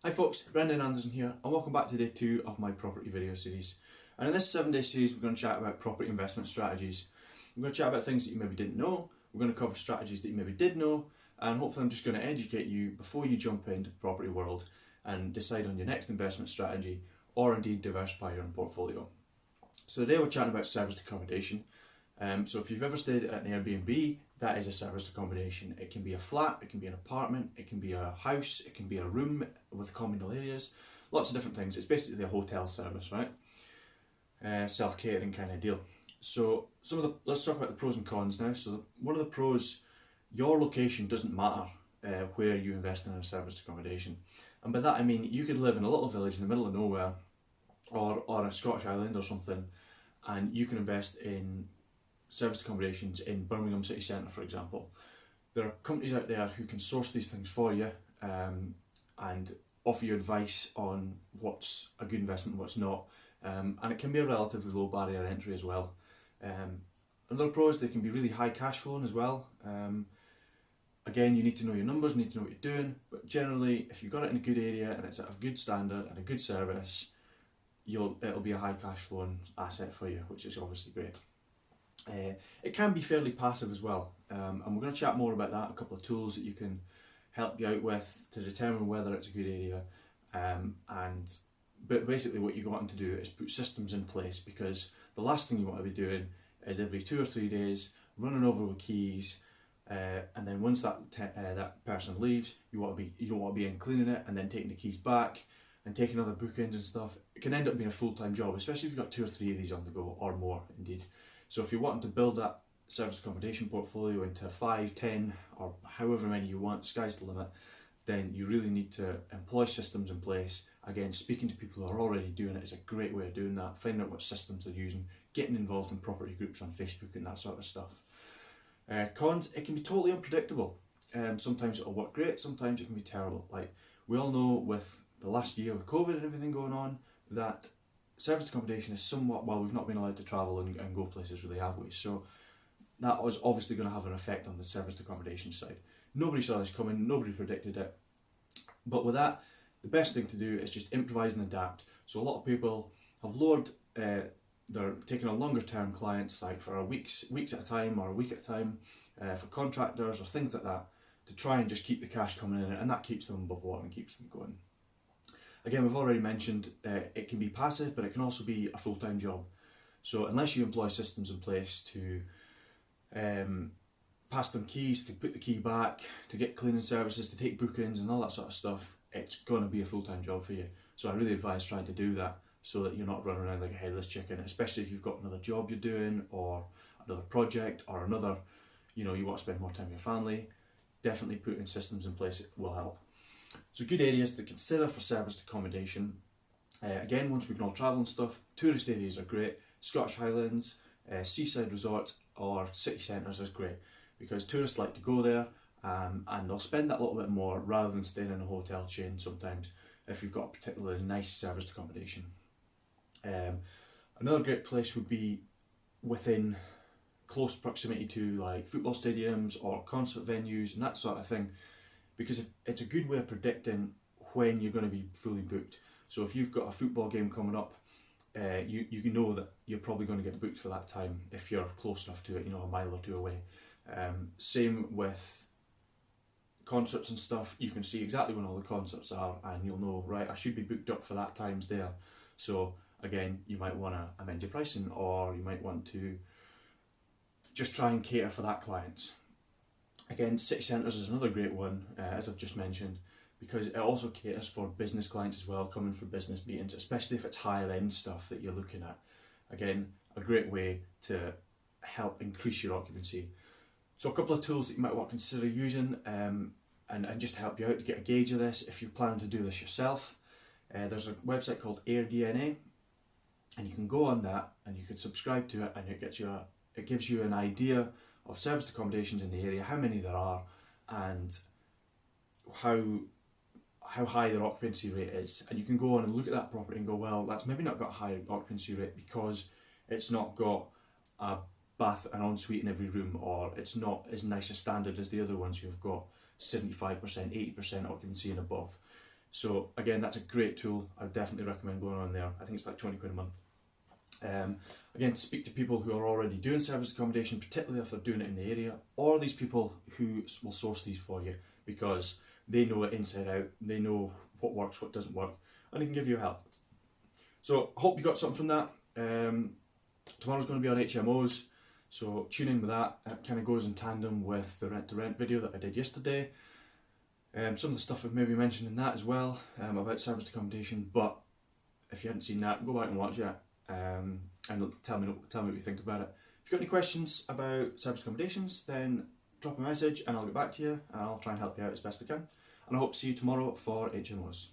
Hi folks, Brendan Anderson here and welcome back to day 2 of my property video series. And in this 7-day series we're going to chat about property investment strategies. We're going to chat about things that you maybe didn't know, we're going to cover strategies that you maybe did know, and hopefully I'm just going to educate you before you jump into the property world and decide on your next investment strategy or indeed diversify your own portfolio. So today we're chatting about serviced accommodation. So if you've ever stayed at an Airbnb, that is a serviced accommodation. It can be a flat, it can be an apartment, it can be a house, it can be a room with communal areas, lots of different things. It's basically a hotel service, right? Self-catering kind of deal. So let's talk about the pros and cons now. So one of the pros, your location doesn't matter where you invest in a serviced accommodation. And by that I mean you could live in a little village in the middle of nowhere or on a Scottish island or something, and you can invest in serviced accommodations in Birmingham city centre, for example. There are companies out there who can source these things for you and offer you advice on what's a good investment and what's not, and it can be a relatively low barrier entry as well. Another pro is they can be really high cash flowing as well. Again, you need to know your numbers, you need to know what you're doing, but generally if you've got it in a good area and it's at a good standard and a good service, it'll be a high cash flowing asset for you, which is obviously great. It can be fairly passive as well, and we're going to chat more about that, a couple of tools that you can help you out with to determine whether it's a good area, but basically what you want to do is put systems in place, because the last thing you want to be doing is every 2 or 3 days running over with keys, and then once that person leaves, you don't want to be in cleaning it and then taking the keys back and taking other bookings and stuff. It can end up being a full-time job, especially if you've got 2 or 3 of these on the go, or more indeed. So if you're wanting to build that service accommodation portfolio into 5, 10 or however many you want, sky's the limit, then you really need to employ systems in place. Again, speaking to people who are already doing it is a great way of doing that, finding out what systems they're using, getting involved in property groups on Facebook and that sort of stuff. Cons, it can be totally unpredictable. Sometimes it'll work great, sometimes it can be terrible. Like we all know with the last year with COVID and everything going on, that serviced accommodation is somewhat, well, we've not been allowed to travel and go places really, have we? So that was obviously going to have an effect on the serviced accommodation side. Nobody saw this coming, nobody predicted it. But with that, the best thing to do is just improvise and adapt. So a lot of people have lowered, they're taking on longer term clients, like for weeks at a time or a week at a time, for contractors or things like that, to try and just keep the cash coming in, and that keeps them above water and keeps them going. Again, we've already mentioned it can be passive, but it can also be a full-time job. So unless you employ systems in place to pass them keys, to put the key back, to get cleaning services, to take bookings and all that sort of stuff, it's going to be a full-time job for you. So I really advise trying to do that so that you're not running around like a headless chicken, especially if you've got another job you're doing or another project or another, you want to spend more time with your family. Definitely putting systems in place will help. So good areas to consider for serviced accommodation. Again, once we can all travel and stuff, tourist areas are great. Scottish Highlands, seaside resorts or city centres is great, because tourists like to go there and they'll spend that little bit more rather than staying in a hotel chain sometimes if you've got a particularly nice serviced accommodation. Another great place would be within close proximity to like football stadiums or concert venues and that sort of thing, because it's a good way of predicting when you're going to be fully booked. So if you've got a football game coming up, you know that you're probably going to get booked for that time if you're close enough to it, a mile or 2 away. Same with concerts and stuff. You can see exactly when all the concerts are and you'll know, right, I should be booked up for that times there. So again, you might want to amend your pricing, or you might want to just try and cater for that client. Again, city centres is another great one, as I've just mentioned, because it also caters for business clients as well, coming for business meetings, especially if it's higher end stuff that you're looking at. Again, a great way to help increase your occupancy. So a couple of tools that you might want to consider using and just to help you out to get a gauge of this if you're planning to do this yourself. There's a website called AirDNA, and you can go on that and you can subscribe to it, and it gives you an idea of serviced accommodations in the area, how many there are, and how high their occupancy rate is. And you can go on and look at that property and go, well, that's maybe not got a high occupancy rate because it's not got a bath and ensuite in every room, or it's not as nice a standard as the other ones who've got 75%, 80% occupancy and above. So again, that's a great tool. I would definitely recommend going on there. I think it's like 20 quid a month. Again, speak to people who are already doing serviced accommodation, particularly if they're doing it in the area, or these people who will source these for you, because they know it inside out, they know what works, what doesn't work, and they can give you help. So I hope you got something from that. Tomorrow's going to be on HMOs, so tune in with that. It kind of goes in tandem with the rent to rent video that I did yesterday. Some of the stuff I've maybe mentioned in that as well, about serviced accommodation, but if you haven't seen that, go back and watch it, and tell me what you think about it. If you've got any questions about serviced accommodations, then drop a message and I'll get back to you, and I'll try and help you out as best I can. And I hope to see you tomorrow for HMOs.